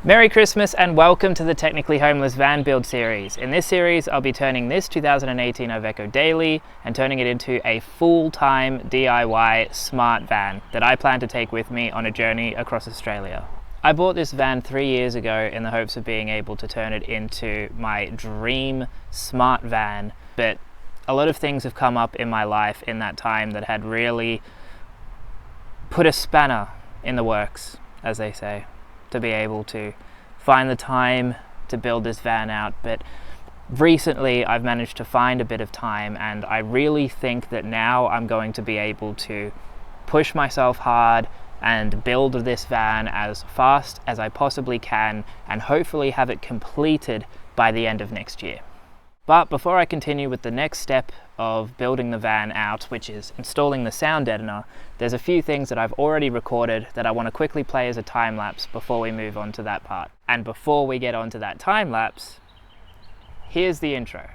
Merry Christmas and welcome to the Technically Homeless van build series. In this series, I'll be turning this 2018 Iveco Daily and turning it into a full-time DIY smart van that I plan to take with me on a journey across Australia. I bought this van 3 years ago in the hopes of being able to turn it into my dream smart van, but a lot of things have come up in my life in that time that had really put a spanner in the works, as they say, to be able to find the time to build this van out. But recently I've managed to find a bit of time, and I really think that now I'm going to be able to push myself hard and build this van as fast as I possibly can and hopefully have it completed by the end of next year. But before I continue with the next step of building the van out, which is installing the sound deadener, there's a few things that I've already recorded that I want to quickly play as a time lapse before we move on to that part. And before we get on to that time lapse, here's the intro.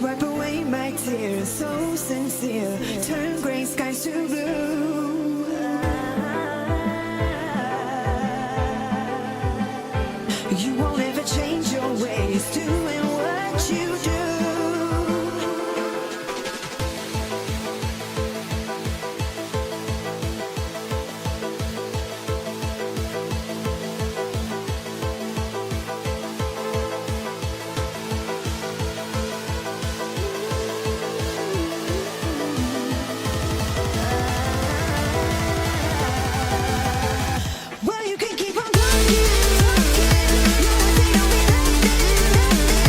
Wipe away my tears, so sincere. Turn gray skies to blue. You won't ever change your ways, doing what you do. Well, you can keep on talking, talking. No, they don't mean nothing, nothing.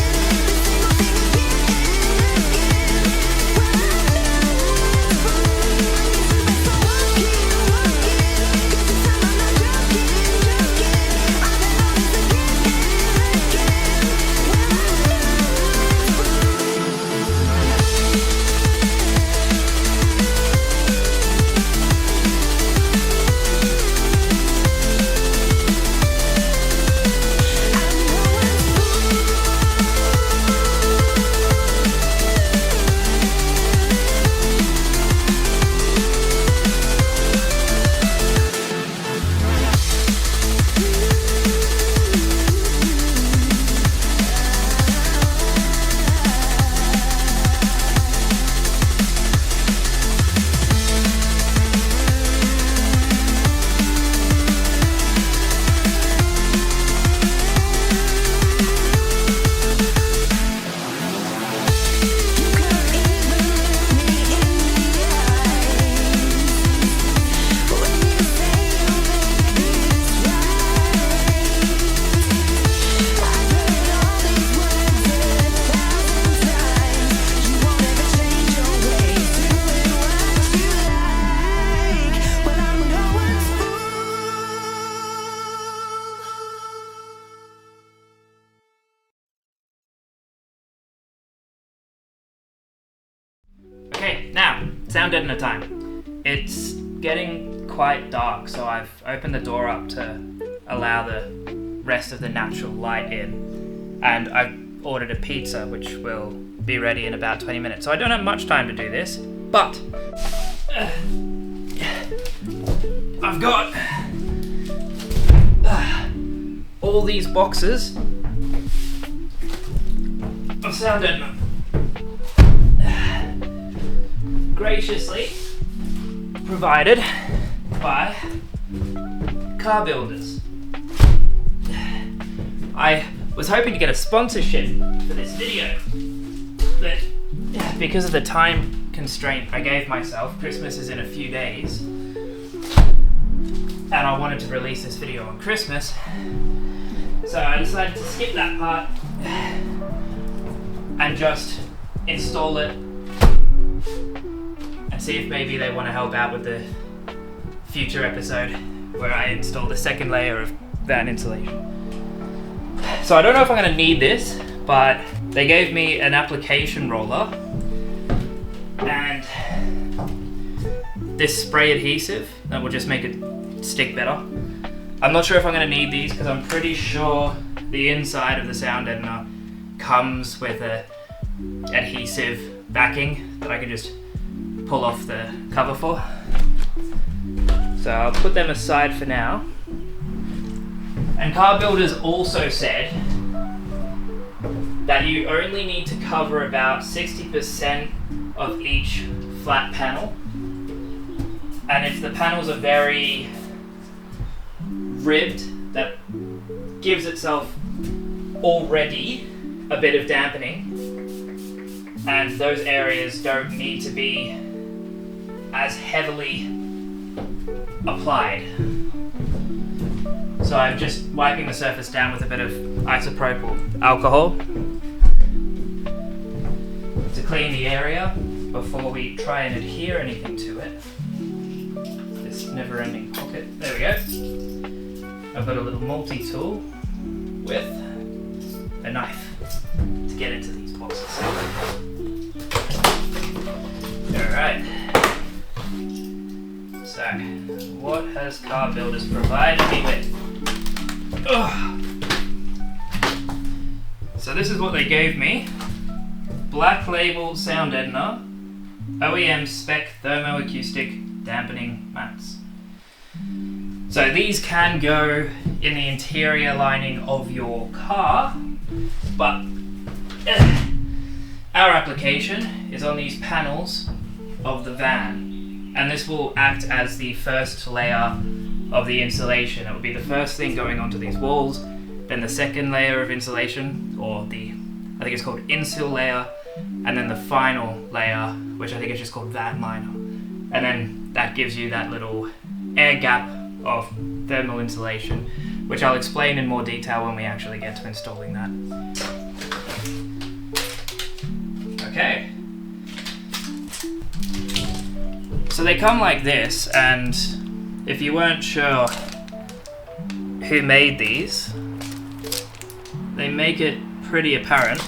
sound deadener time. It's getting quite dark, so I've opened the door up to allow the rest of the natural light in, and I've ordered a pizza which will be ready in about 20 minutes, so I don't have much time to do this, but I've got all these boxes of sound deadener graciously provided by car builders. I was hoping to get a sponsorship for this video, but because of the time constraint I gave myself, Christmas is in a few days, and I wanted to release this video on Christmas, so I decided to skip that part and just install it and see if maybe they want to help out with the future episode where I install the second layer of van insulation. So I don't know if I'm going to need this, but they gave me an application roller and this spray adhesive that will just make it stick better. I'm not sure if I'm going to need these because I'm pretty sure the inside of the sound deadener comes with a adhesive backing that I can just pull off the cover for. So I'll put them aside for now. And car builders also said that you only need to cover about 60% of each flat panel. And if the panels are very ribbed, that gives itself already a bit of dampening. And those areas don't need to be as heavily applied. So I'm just wiping the surface down with a bit of isopropyl alcohol to clean the area before we try and adhere anything to it. This never-ending pocket. There we go. I've got a little multi-tool with a knife to get into these boxes. Alright. So, what has car builders provided me with? Ugh. So this is what they gave me. Black label sound deadener, OEM spec thermoacoustic dampening mats. So these can go in the interior lining of your car, but our application is on these panels of the van. And this will act as the first layer of the insulation. It will be the first thing going onto these walls, then the second layer of insulation, or I think it's called insul layer, and then the final layer, which I think is just called van liner. And then that gives you that little air gap of thermal insulation, which I'll explain in more detail when we actually get to installing that. Okay. So they come like this, and if you weren't sure who made these, they make it pretty apparent.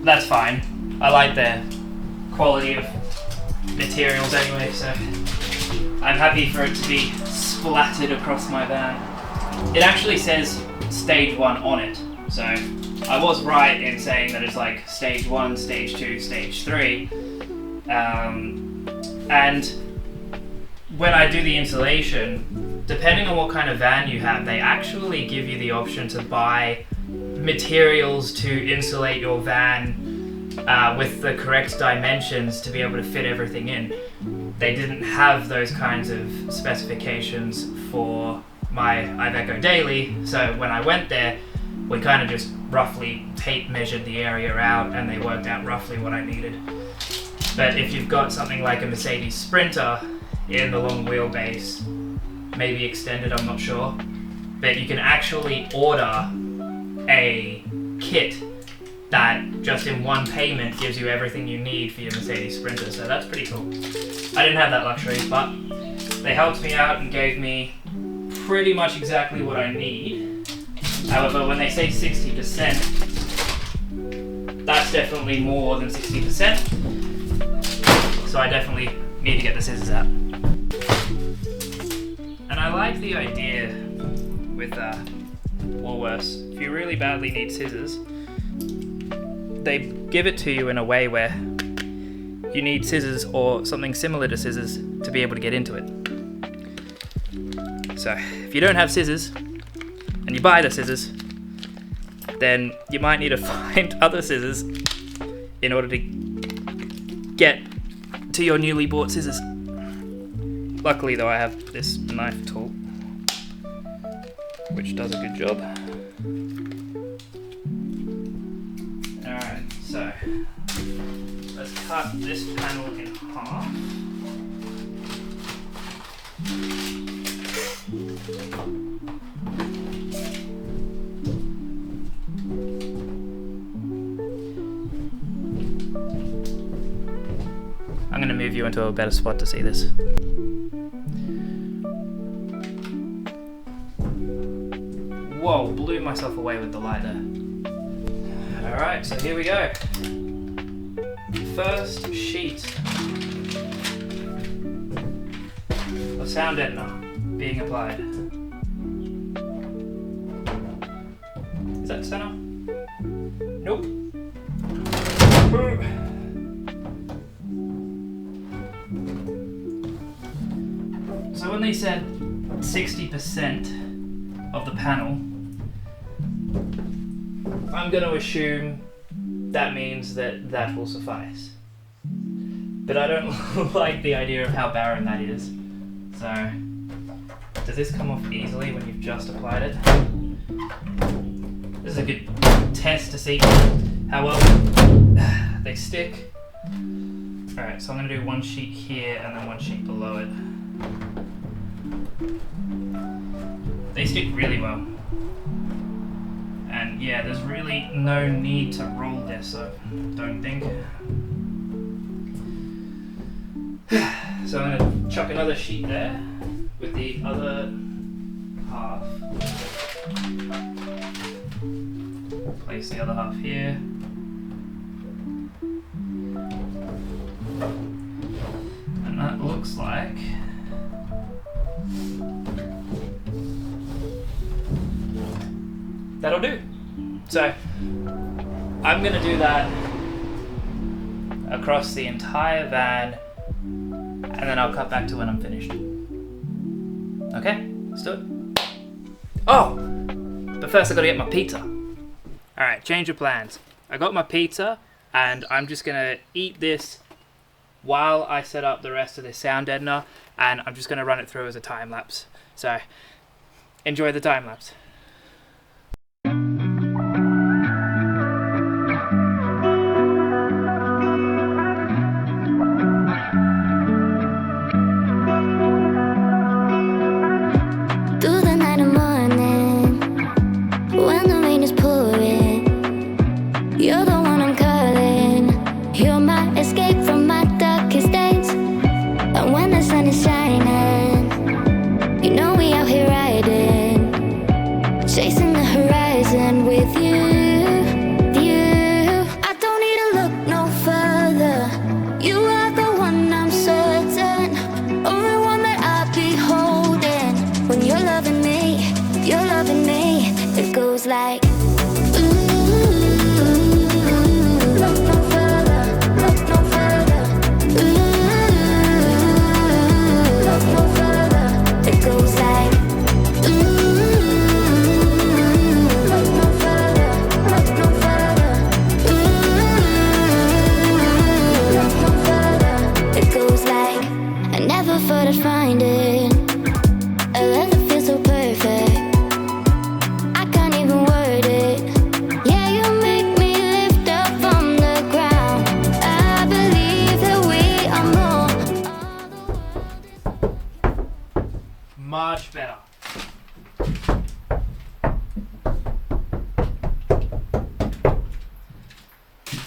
That's fine. I like their quality of materials anyway, so I'm happy for it to be splattered across my van. It actually says stage 1 on it, so I was right in saying that it's like stage 1, stage 2, stage 3. And when I do the insulation, depending on what kind of van you have, they actually give you the option to buy materials to insulate your van with the correct dimensions to be able to fit everything in. They didn't have those kinds of specifications for my Iveco Daily, so when I went there, we kind of just roughly tape measured the area out and they worked out roughly what I needed. But if you've got something like a Mercedes Sprinter in the long wheelbase, maybe extended, I'm not sure, but you can actually order a kit that just in one payment gives you everything you need for your Mercedes Sprinter, so that's pretty cool. I didn't have that luxury, but they helped me out and gave me pretty much exactly what I need. However, when they say 60%, that's definitely more than 60%. So I definitely need to get the scissors out. And I like the idea with Woolworths, if you really badly need scissors, they give it to you in a way where you need scissors or something similar to scissors to be able to get into it. So if you don't have scissors and you buy the scissors, then you might need to find other scissors in order to get to your newly bought scissors. Luckily though, I have this knife tool, which does a good job. Alright, so let's cut this panel in half. I'm going to move you into a better spot to see this. Whoa, blew myself away with the light there. Alright, so here we go. First sheet of sound deadener being applied. Is that center? Nope. So when they said 60% of the panel, I'm going to assume that means that that will suffice. But I don't like the idea of how barren that is. So, does this come off easily when you've just applied it? This is a good test to see how well they stick. Alright, so I'm going to do one sheet here and then one sheet below it. They stick really well. And yeah, there's really no need to roll this, I don't think. So I'm going to chuck another sheet there with the other half. Place the other half here. And that looks like that'll do. So I'm going to do that across the entire van, and then I'll cut back to when I'm finished. Okay, let's do it. Oh, but first I got to get my pizza. All right, change of plans. I got my pizza, and I'm just going to eat this while I set up the rest of this sound deadener, and I'm just going to run it through as a time lapse. So enjoy the time lapse. You're the one I'm calling. You're my escape from my darkest days. And when the sun is shining, you know we out here riding, chasing the horizon with you. I don't need to look no further. You are the one I'm certain, only one that I'll be holding. When you're loving me, it goes like much better.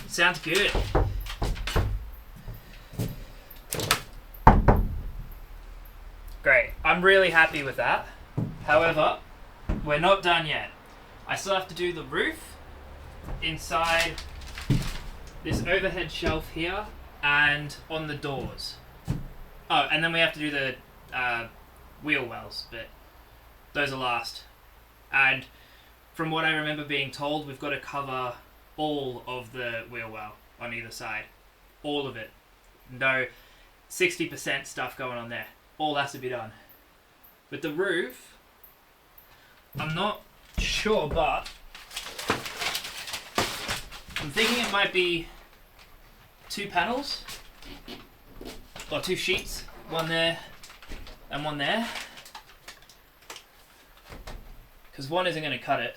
Sounds good. Great, I'm really happy with that. However, we're not done yet. I still have to do the roof inside this overhead shelf here and on the doors. Oh, and then we have to do the wheel wells, but those are last. And from what I remember being told, we've got to cover all of the wheel well on either side. All of it. No 60% stuff going on there. All has to be done. With the roof, I'm not sure, but I'm thinking it might be 2 panels or 2 sheets, one there and one there, because one isn't going to cut it.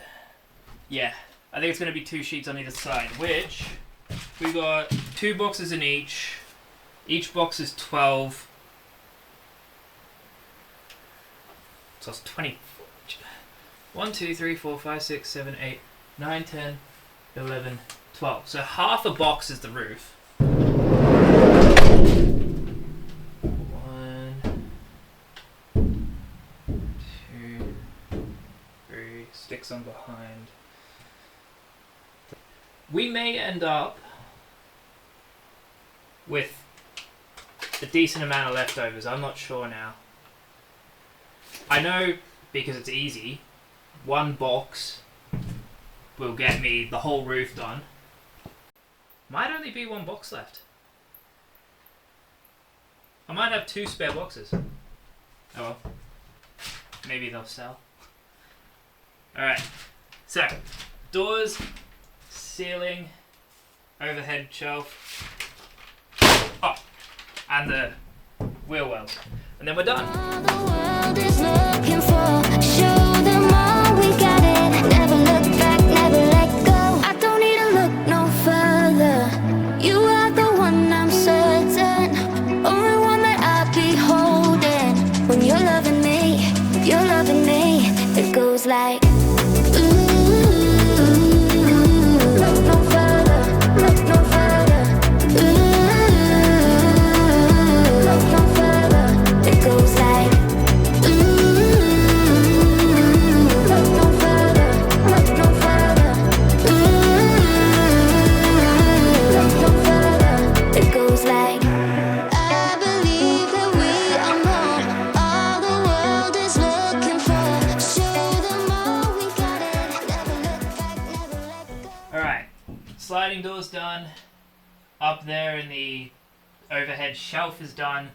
Yeah, I think it's going to be 2 sheets on either side, which we got 2 boxes in each. Each box is 12. So it's 20. 1, 2, 3, 4, 5, 6, 7, 8, 9, 10, 11, 12. So half a box is the roof. 1, 2, 3, sticks on behind. We may end up with a decent amount of leftovers. I'm not sure now. I know because it's easy, 1 box will get me the whole roof done. Might only be 1 box left. I might have 2 spare boxes. Oh well. Maybe they'll sell. Alright. So, doors, ceiling, overhead shelf. Oh, and the wheel wells. And then we're done. All the world is looking for, show them all we got it. Never look back, never let go. I don't need to look no further. You are the one, I'm certain. Only one that I'll be holding. When you're loving me, it goes like look no further, look no further. Look no further. It goes like look no further, look no further. Look no further. It goes like I believe that we are more. All the world is looking for. Show them all we got it. Never look back, never let go. Alright, sliding door's done. Up there in the overhead shelf is done.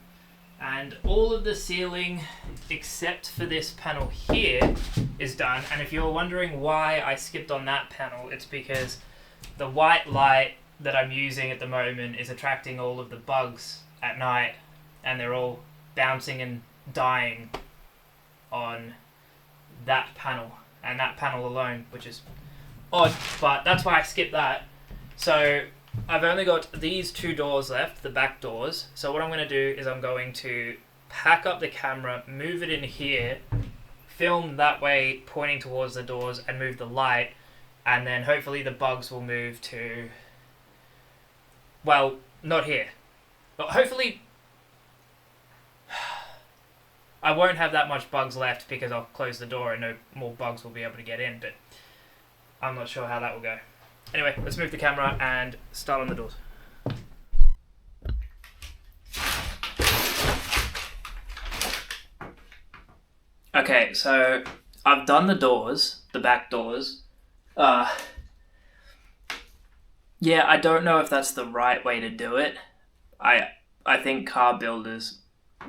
And all of the ceiling, except for this panel here, is done. And if you're wondering why I skipped on that panel, it's because the white light that I'm using at the moment is attracting all of the bugs at night, and they're all bouncing and dying on that panel, and that panel alone, which is odd, but that's why I skipped that. So I've only got these 2 doors left, the back doors. So what I'm going to do is I'm going to pack up the camera, move it in here, film that way pointing towards the doors, and move the light, and then hopefully the bugs will move to, well, not here. But hopefully I won't have that much bugs left because I'll close the door and no more bugs will be able to get in, but I'm not sure how that will go. Anyway, let's move the camera and start on the doors. Okay, so I've done the doors, the back doors. Yeah, I don't know if that's the right way to do it. I think car builders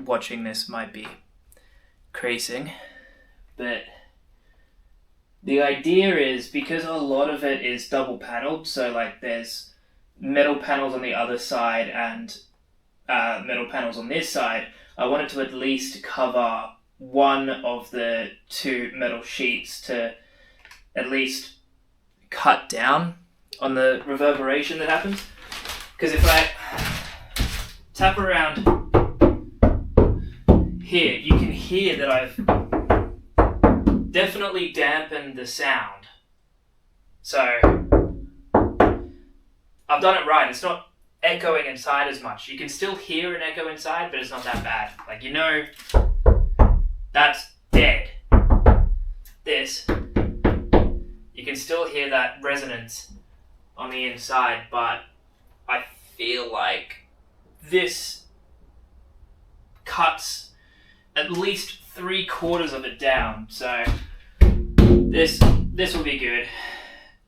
watching this might be creasing, but the idea is, because a lot of it is double paneled, so like there's metal panels on the other side and metal panels on this side, I wanted to at least cover one of the 2 metal sheets to at least cut down on the reverberation that happens. Because if I tap around here, you can hear that I've definitely dampened the sound. So I've done it right. It's not echoing inside as much. You can still hear an echo inside, but it's not that bad. Like, you know, that's dead. This, you can still hear that resonance on the inside, but I feel like this cuts at least 3/4 of it down, so this will be good.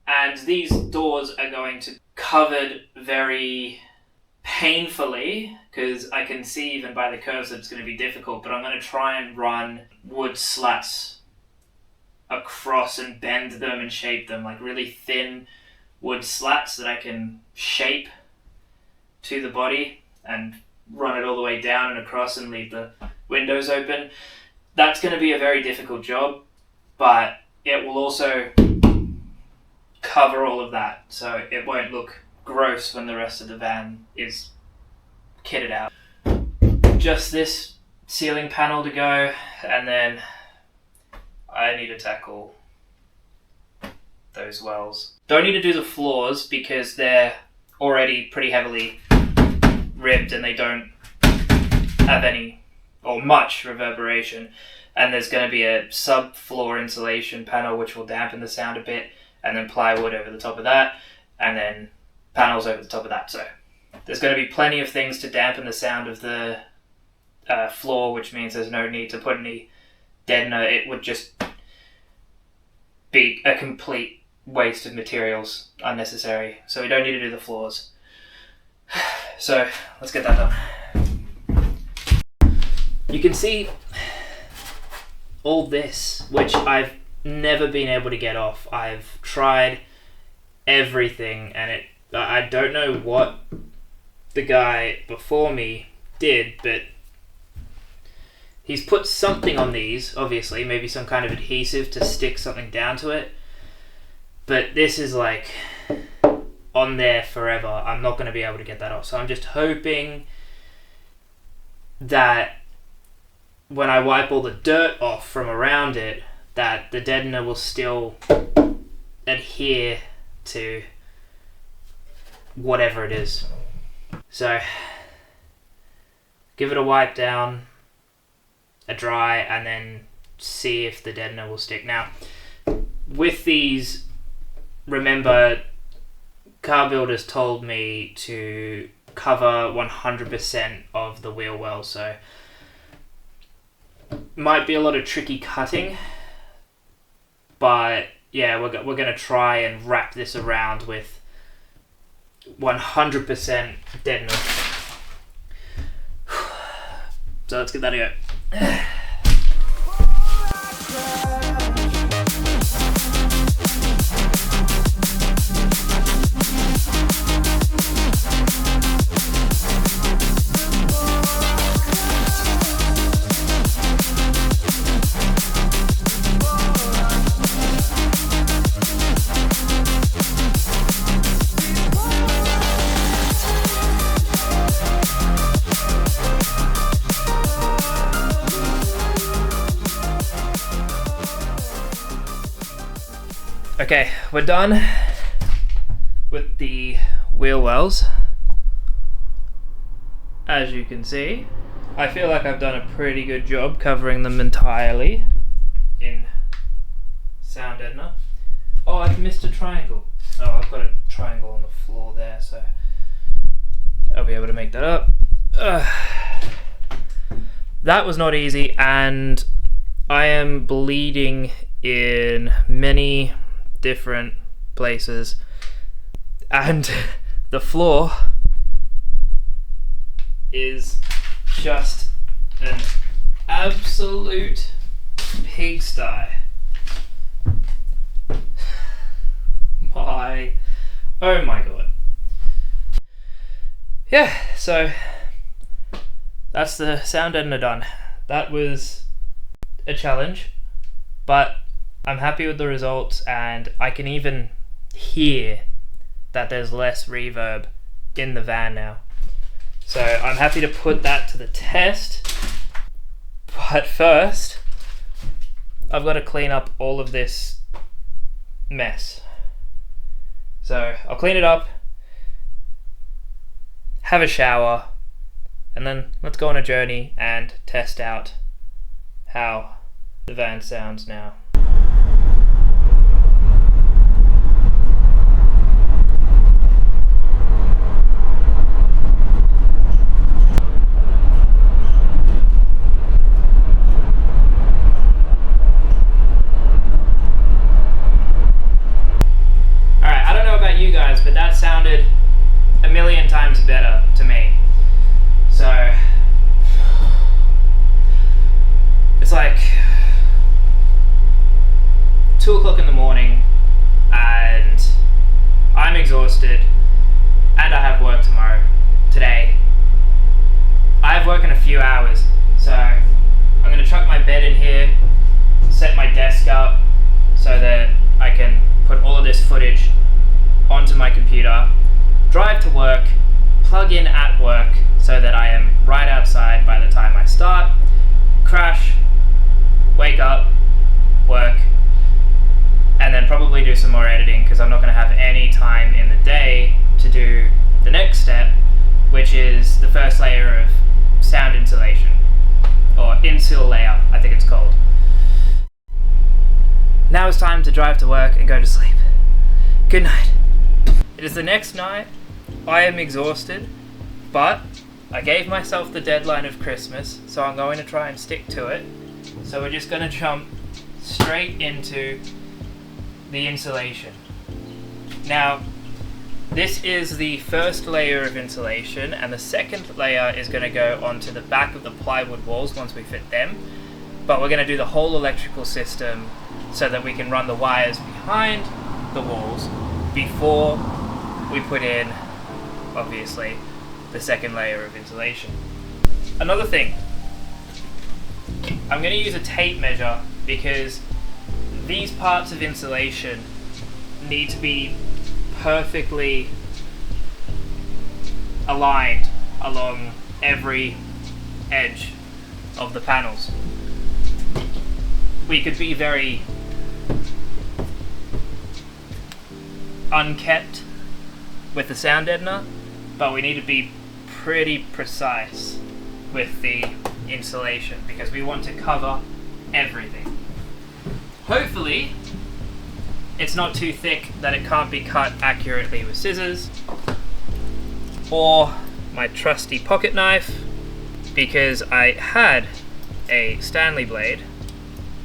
And these doors are going to be covered very painfully, because I can see even by the curves that it's going to be difficult, but I'm going to try and run wood slats across and bend them and shape them, like really thin wood slats that I can shape to the body and run it all the way down and across and leave the windows open. That's going to be a very difficult job, but it will also cover all of that, so it won't look gross when the rest of the van is kitted out. Just this ceiling panel to go, and then I need to tackle those wells. Don't need to do the floors because they're already pretty heavily ribbed and they don't have any or much reverberation, and there's going to be a subfloor insulation panel which will dampen the sound a bit, and then plywood over the top of that, and then panels over the top of that. So there's going to be plenty of things to dampen the sound of the floor, which means there's no need to put any deadener. It would just be a complete waste of materials, unnecessary. So we don't need to do the floors. So let's get that done. You can see all this, which I've never been able to get off. I've tried everything, and I don't know what the guy before me did, but he's put something on these, obviously, maybe some kind of adhesive to stick something down to it, but this is like on there forever. I'm not going to be able to get that off, so I'm just hoping that when I wipe all the dirt off from around it, that the deadener will still adhere to whatever it is. So give it a wipe down, a dry, and then see if the deadener will stick. Now, with these, remember, car builders told me to cover 100% of the wheel well, so might be a lot of tricky cutting, but yeah, we're going to try and wrap this around with 100% deadener. So let's give that a go. Okay, we're done with the wheel wells. As you can see, I feel like I've done a pretty good job covering them entirely in sound deadener. Oh, I've missed a triangle. Oh, I've got a triangle on the floor there, so I'll be able to make that up. That was not easy, and I am bleeding in many different places, and the floor is just an absolute pigsty. Oh my god. Yeah, so that's the sound deadener done. That was a challenge, but I'm happy with the results, and I can even hear that there's less reverb in the van now. So I'm happy to put that to the test, but first I've got to clean up all of this mess. So I'll clean it up, have a shower, and then let's go on a journey and test out how the van sounds now. but that sounded a million times better to me. So it's like 2 o'clock in the morning and I'm exhausted and I have work today. I have work in a few hours, so I'm going to chuck my bed in here, set my desk up so that I can put all of this footage onto my computer, drive to work, plug in at work so that I am right outside by the time I start, crash, wake up, work, and then probably do some more editing because I'm not going to have any time in the day to do the next step, which is the first layer of sound insulation, or insul layer, I think it's called. Now it's time to drive to work and go to sleep. Good night. It is the next night. I am exhausted, but I gave myself the deadline of Christmas, so I'm going to try and stick to it. So we're just going to jump straight into the insulation. Now, this is the first layer of insulation, and the second layer is going to go onto the back of the plywood walls once we fit them. But we're going to do the whole electrical system so that we can run the wires behind the walls before we put in, obviously, the second layer of insulation. Another thing, I'm going to use a tape measure because these parts of insulation need to be perfectly aligned along every edge of the panels. We could be very unkept with the sound deadener, but we need to be pretty precise with the insulation because we want to cover everything. Hopefully it's not too thick that it can't be cut accurately with scissors, or my trusty pocket knife, because I had a Stanley blade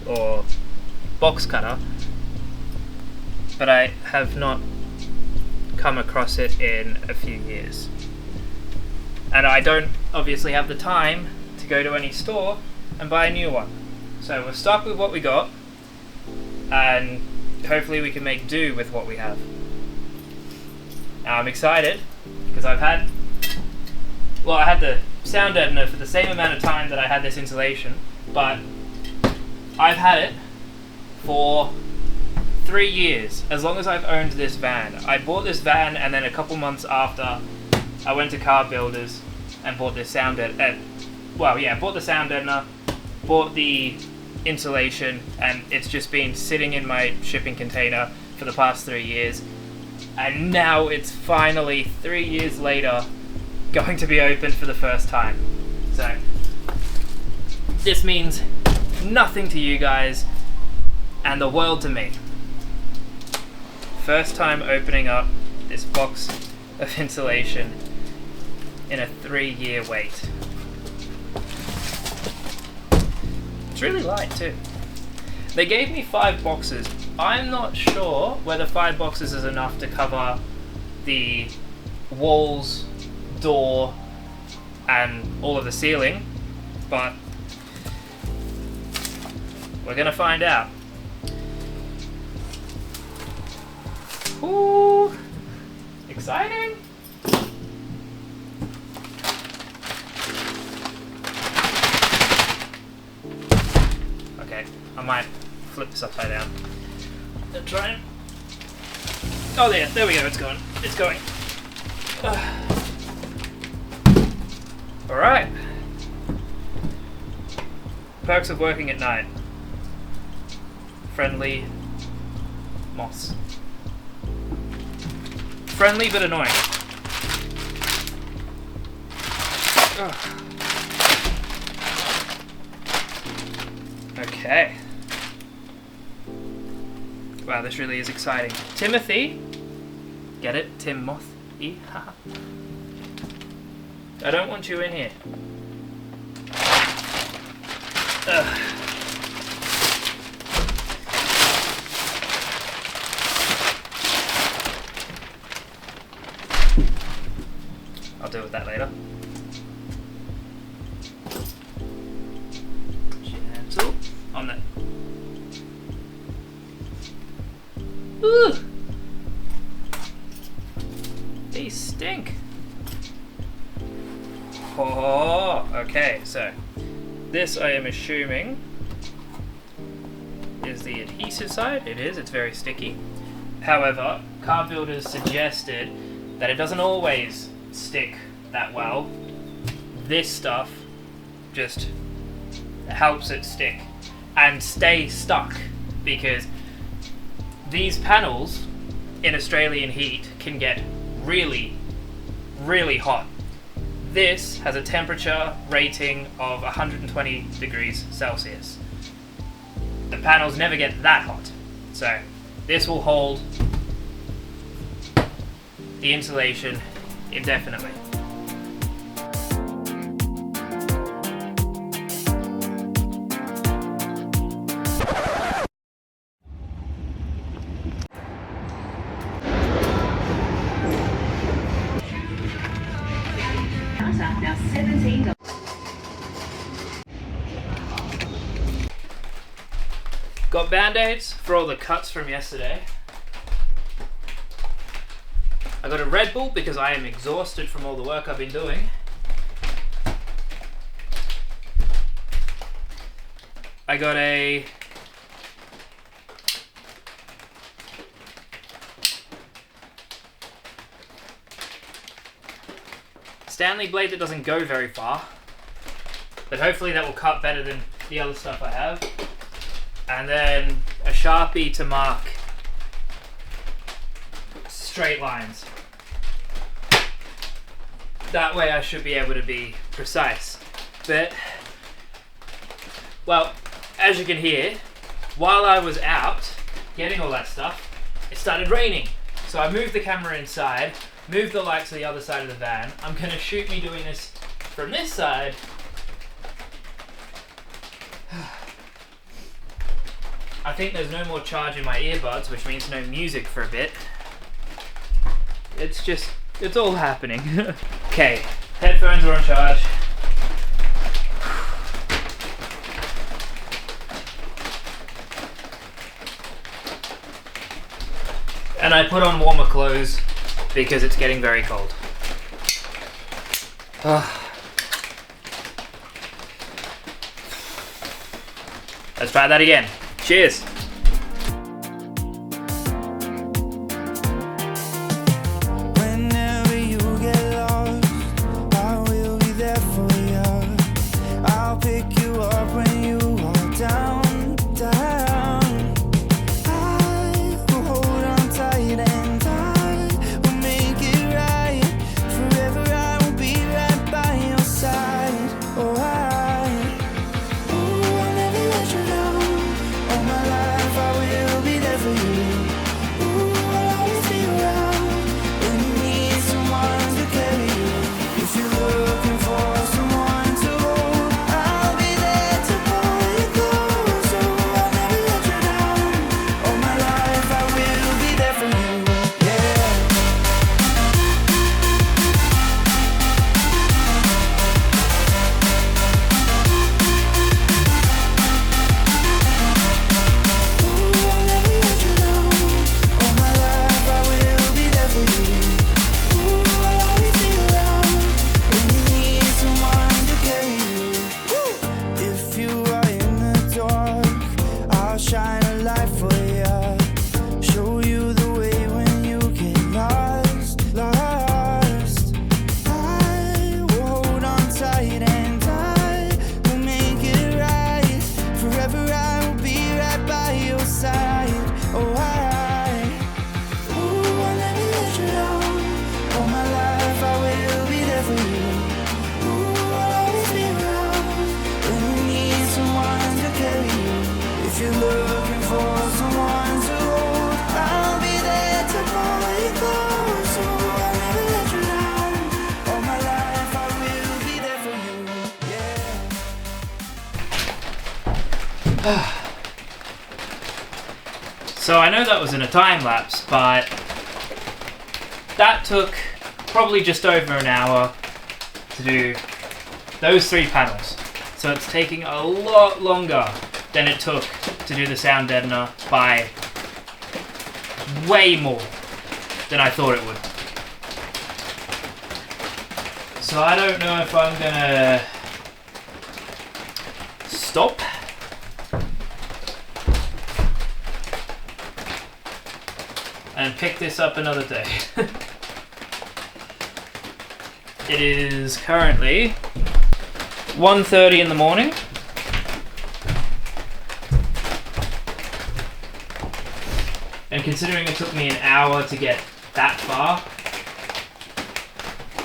or box cutter, but I have not come across it in a few years. And I don't obviously have the time to go to any store and buy a new one. So we're stuck with what we got, and hopefully we can make do with what we have. Now I'm excited because I had the sound deadener for the same amount of time that I had this insulation, but I've had it for 3 years, as long as I've owned this van. I bought this van, and then a couple months after, I went to car builders and bought this sound deadener. Bought the sound deadener, bought the insulation, and it's just been sitting in my shipping container for the past 3 years. And now it's finally, 3 years later, going to be opened for the first time. So, this means nothing to you guys and the world to me. First time opening up this box of insulation in a 3-year wait. It's really light too. They gave me 5 boxes. I'm not sure whether 5 boxes is enough to cover the walls, door, and all of the ceiling, but we're gonna find out. Ooh, exciting! Okay, I might flip this upside down. Try and... Oh, there we go, it's going. It's going. Alright. Perks of working at night. Friendly moss. Friendly but annoying. Okay. Wow, this really is exciting. Timothy. Get it? Tim Moth. I don't want you in here. Ugh. with that later. Gentle on the. Ooh! These stink. Oh, okay, so this I am assuming is the adhesive side. It is, it's very sticky. However, car builders suggested that it doesn't always stick that well. This stuff just helps it stick and stay stuck, because these panels in Australian heat can get really, really hot. This has a temperature rating of 120 degrees Celsius. The panels never get that hot, so this will hold the insulation indefinitely. Now $17. Got band-aids for all the cuts from yesterday. I got a Red Bull because I am exhausted from all the work I've been doing. I got a Stanley blade that doesn't go very far, but hopefully that will cut better than the other stuff I have. And then a Sharpie to mark straight lines. That way I should be able to be precise. But, well, as you can hear, while I was out getting all that stuff, it started raining. So I moved the camera inside, moved the light to the other side of the van. I'm gonna shoot me doing this from this side. I think there's no more charge in my earbuds, which means no music for a bit. It's all happening. Okay, headphones are on charge. And I put on warmer clothes because it's getting very cold. Let's try that again. Cheers. Whenever you get lost, I will be there for you. I'll pick you up when you are down, down. I will hold on tight and I will make it right. Forever I will be right by your side. Oh, I'll never let you down. All my life I will be there for you. Ooh, I'll always be around when you need someone to carry you. If you're looking for someone to hold, I'll be there to pull you close. Oh, I'll never let you down. All my life I will be there for you. Yeah. Ooh, I'll never let you down. All my life I will be there for you. Ooh, I'll always be around when you need someone to carry you. If you are in the dark, I'll shine a light for you. Show you the way when you get lost, lost. I will hold on tight and I will make it right. Forever I will be right by your side. Oh, I'll never let you down. All my life I will be there for you. Ooh, I'll always be around when you need someone to carry you. If you're looking for someone to hold, I'll be there to pull you close. Oh, I'll never let you down. All my life I will be there for you. Yeah. So I know that was in a time lapse, but that took probably just over an hour, to do those 3 panels. So it's taking a lot longer than it took to do the sound deadener by way more than I thought it would. So I don't know if I'm gonna stop and pick this up another day. It is currently 1:30 in the morning. And considering it took me an hour to get that far,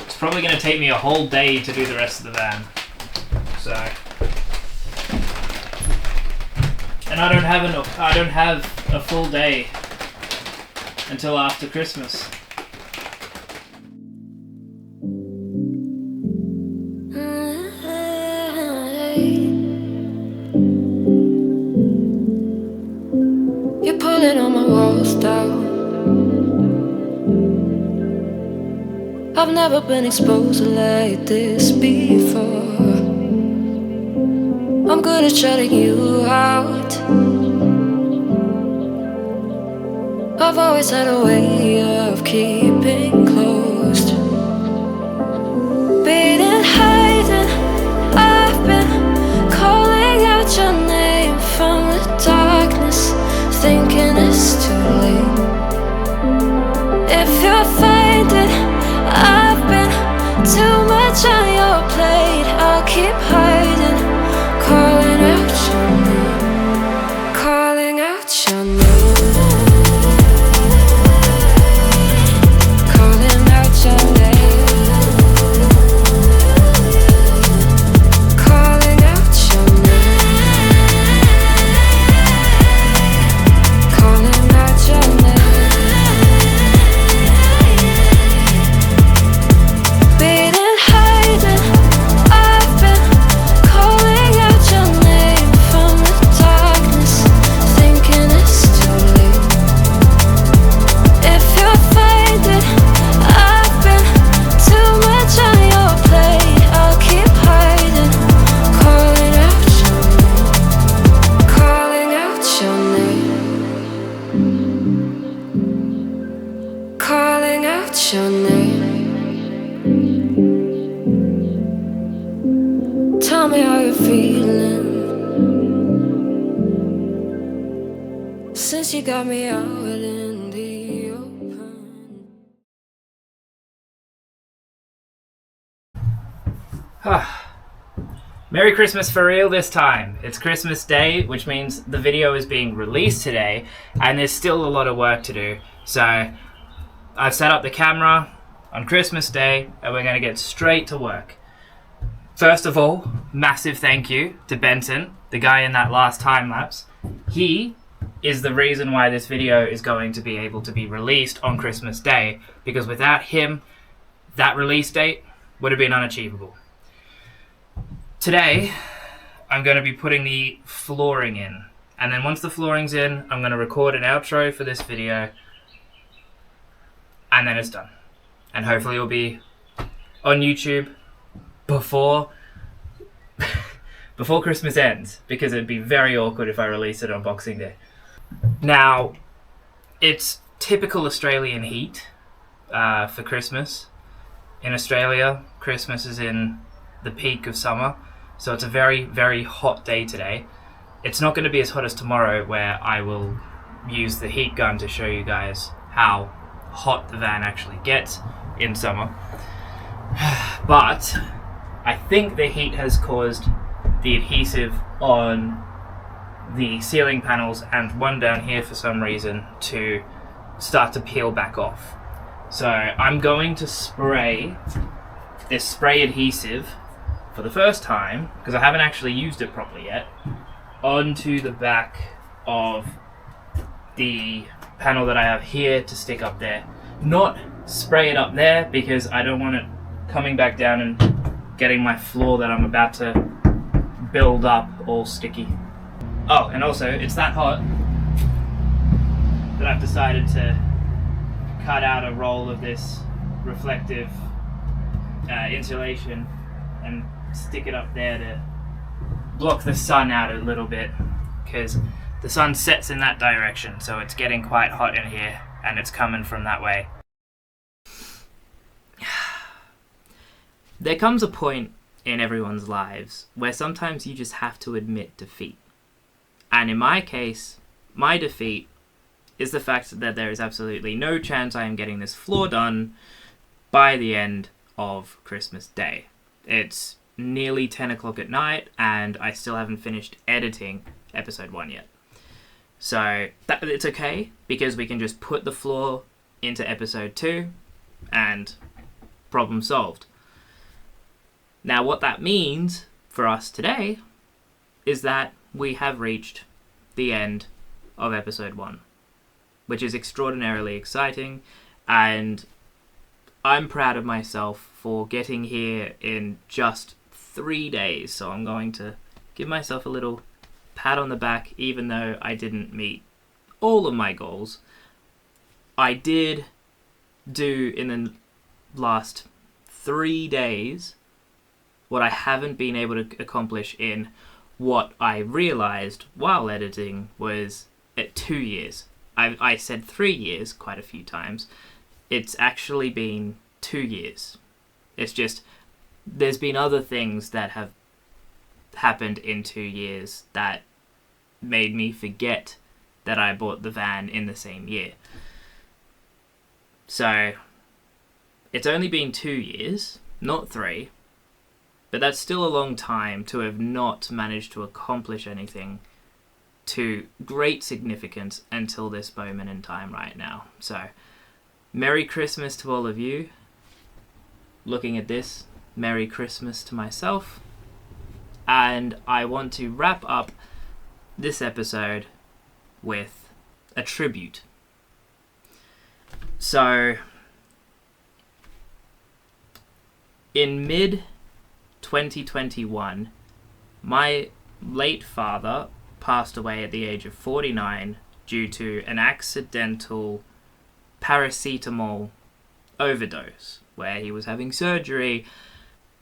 it's probably going to take me a whole day to do the rest of the van. So, and I don't have a full day until after Christmas. You're pulling on my walls down. I've never been exposed like this before. I'm good at shutting you out. I've always had a way of keeping closed. Beating, hiding, I've been calling out your name from the darkness, thinking it's too late. If you're finding I've been too much on your plate, I'll keep hiding, calling out your name, calling out your name. Your name. Tell me how you're feeling since you got me out in the open. Merry Christmas for real this time. It's Christmas Day, which means the video is being released today, and there's still a lot of work to do. So I've set up the camera on Christmas Day, and we're going to get straight to work. First of all, massive thank you to Benton, the guy in that last time lapse. He is the reason why this video is going to be able to be released on Christmas Day, because without him, that release date would have been unachievable. Today, I'm going to be putting the flooring in, and then once the flooring's in, I'm going to record an outro for this video, and then it's done. And hopefully it'll be on YouTube before Christmas ends, because it'd be very awkward if I release it on Boxing Day. Now, it's typical Australian heat for Christmas. In Australia, Christmas is in the peak of summer, so it's a very, very hot day today. It's not going to be as hot as tomorrow, where I will use the heat gun to show you guys how hot the van actually gets in summer. But I think the heat has caused the adhesive on the ceiling panels and one down here for some reason to start to peel back off. So I'm going to spray this spray adhesive for the first time, because I haven't actually used it properly yet, onto the back of the panel that I have here to stick up there. Not spray it up there, because I don't want it coming back down and getting my floor that I'm about to build up all sticky. Oh, and also it's that hot that I've decided to cut out a roll of this reflective insulation and stick it up there to block the sun out a little bit, because the sun sets in that direction, so it's getting quite hot in here and it's coming from that way. There comes a point in everyone's lives where sometimes you just have to admit defeat. And in my case, my defeat is the fact that there is absolutely no chance I am getting this floor done by the end of Christmas Day. It's nearly 10 o'clock at night and I still haven't finished editing episode 1 yet. So it's okay, because we can just put the floor into episode 2 and problem solved. Now what that means for us today is that we have reached the end of episode 1, which is extraordinarily exciting, and I'm proud of myself for getting here in just 3 days, so I'm going to give myself a little pat on the back, even though I didn't meet all of my goals. I did do in the last 3 days what I haven't been able to accomplish in what I realized while editing was at 2 years. I said 3 years quite a few times. It's actually been 2 years. It's just, there's been other things that have happened in 2 years that made me forget that I bought the van in the same year. So, it's only been 2 years, not 3, but that's still a long time to have not managed to accomplish anything to great significance until this moment in time right now. So, Merry Christmas to all of you. Looking at this, Merry Christmas to myself. And I want to wrap up this episode with a tribute. So, in mid-2021, my late father passed away at the age of 49 due to an accidental paracetamol overdose, where he was having surgery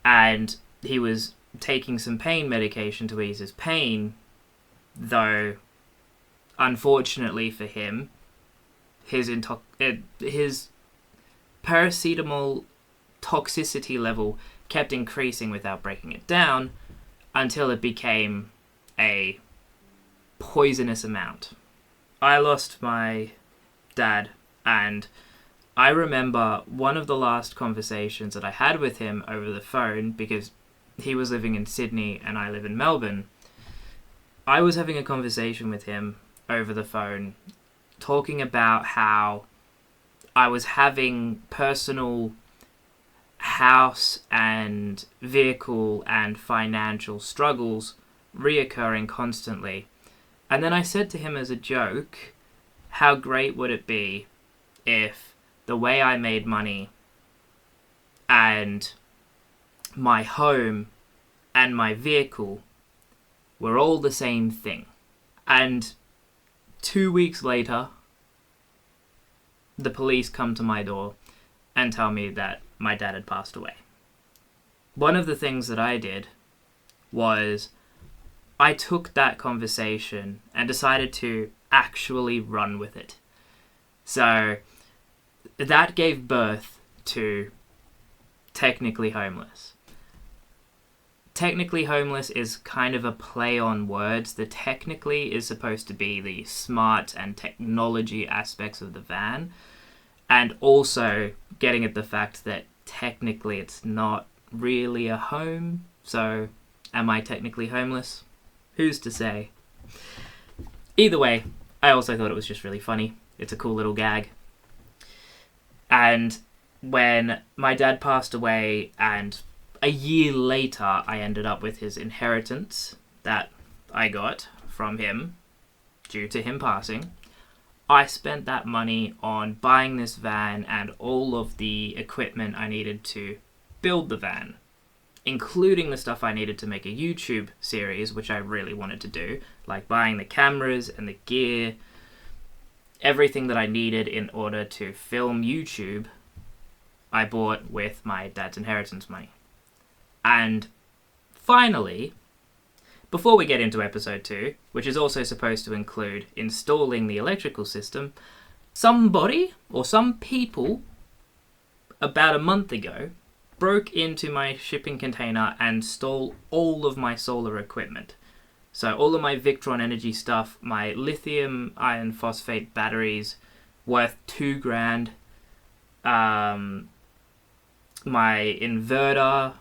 and he was taking some pain medication to ease his pain, though unfortunately for him, his paracetamol toxicity level kept increasing without breaking it down until it became a poisonous amount. I lost my dad, and I remember one of the last conversations that I had with him over the phone, because he was living in Sydney and I live in Melbourne. I was having a conversation with him over the phone, talking about how I was having personal house and vehicle and financial struggles reoccurring constantly. And then I said to him as a joke, how great would it be if the way I made money and my home and my vehicle were all the same thing. And 2 weeks later, the police come to my door and tell me that my dad had passed away. One of the things that I did was I took that conversation and decided to actually run with it. So that gave birth to Technically Homeless. Technically Homeless is kind of a play on words. The technically is supposed to be the smart and technology aspects of the van, and also getting at the fact that technically it's not really a home. So, am I technically homeless? Who's to say? Either way, I also thought it was just really funny. It's a cool little gag. And when my dad passed away, and a year later I ended up with his inheritance that I got from him due to him passing, I spent that money on buying this van and all of the equipment I needed to build the van, including the stuff I needed to make a YouTube series, which I really wanted to do, like buying the cameras and the gear, everything that I needed in order to film YouTube, I bought with my dad's inheritance money. And Finally, before we get into episode 2, which is also supposed to include installing the electrical system, somebody or some people about a month ago broke into my shipping container and stole all of my solar equipment. So all of my Victron energy stuff, my lithium iron phosphate batteries worth $2,000, my inverter,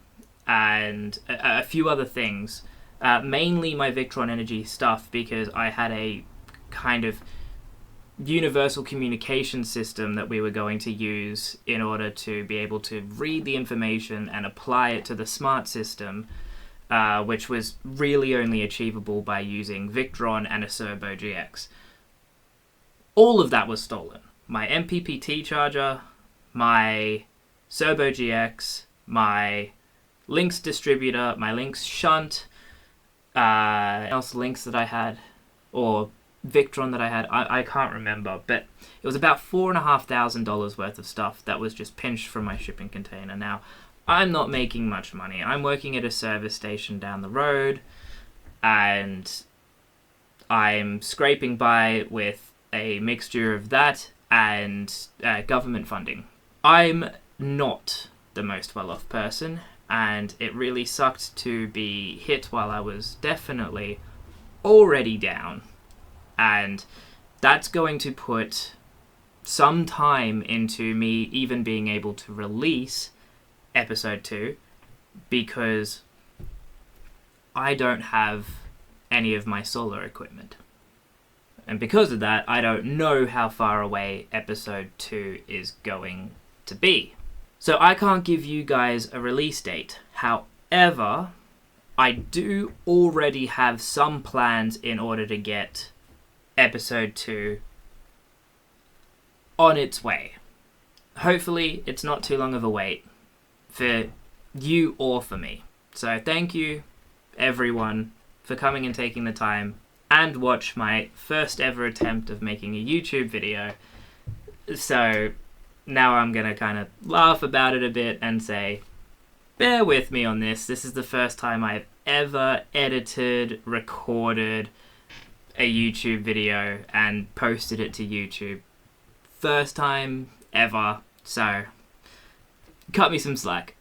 and a few other things. Mainly my Victron energy stuff, because I had a kind of universal communication system that we were going to use in order to be able to read the information and apply it to the smart system, which was really only achievable by using Victron and a Serbo GX. All of that was stolen. My MPPT charger, my Serbo GX, my Lynx distributor, my Lynx shunt, else Lynx that I had, or Victron that I had, I can't remember, but it was about $4,500 worth of stuff that was just pinched from my shipping container. Now, I'm not making much money. I'm working at a service station down the road, and I'm scraping by with a mixture of that and government funding. I'm not the most well-off person, and it really sucked to be hit while I was definitely already down. And that's going to put some time into me even being able to release episode 2, because I don't have any of my solar equipment. And because of that, I don't know how far away episode 2 is going to be. So I can't give you guys a release date. However, I do already have some plans in order to get episode 2 on its way. Hopefully it's not too long of a wait for you or for me. So thank you everyone for coming and taking the time and watch my first ever attempt of making a YouTube video. So now I'm gonna kind of laugh about it a bit and say, bear with me on this. This is the first time I've ever edited, recorded a YouTube video and posted it to YouTube. First time ever, so cut me some slack.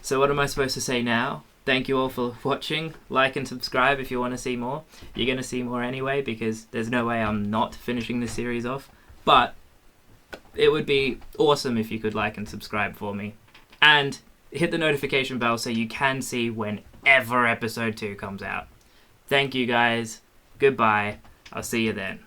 So what am I supposed to say now? Thank you all for watching. Like and subscribe if you want to see more. You're going to see more anyway, because there's no way I'm not finishing this series off. But it would be awesome if you could like and subscribe for me. And hit the notification bell so you can see whenever episode 2 comes out. Thank you guys. Goodbye. I'll see you then.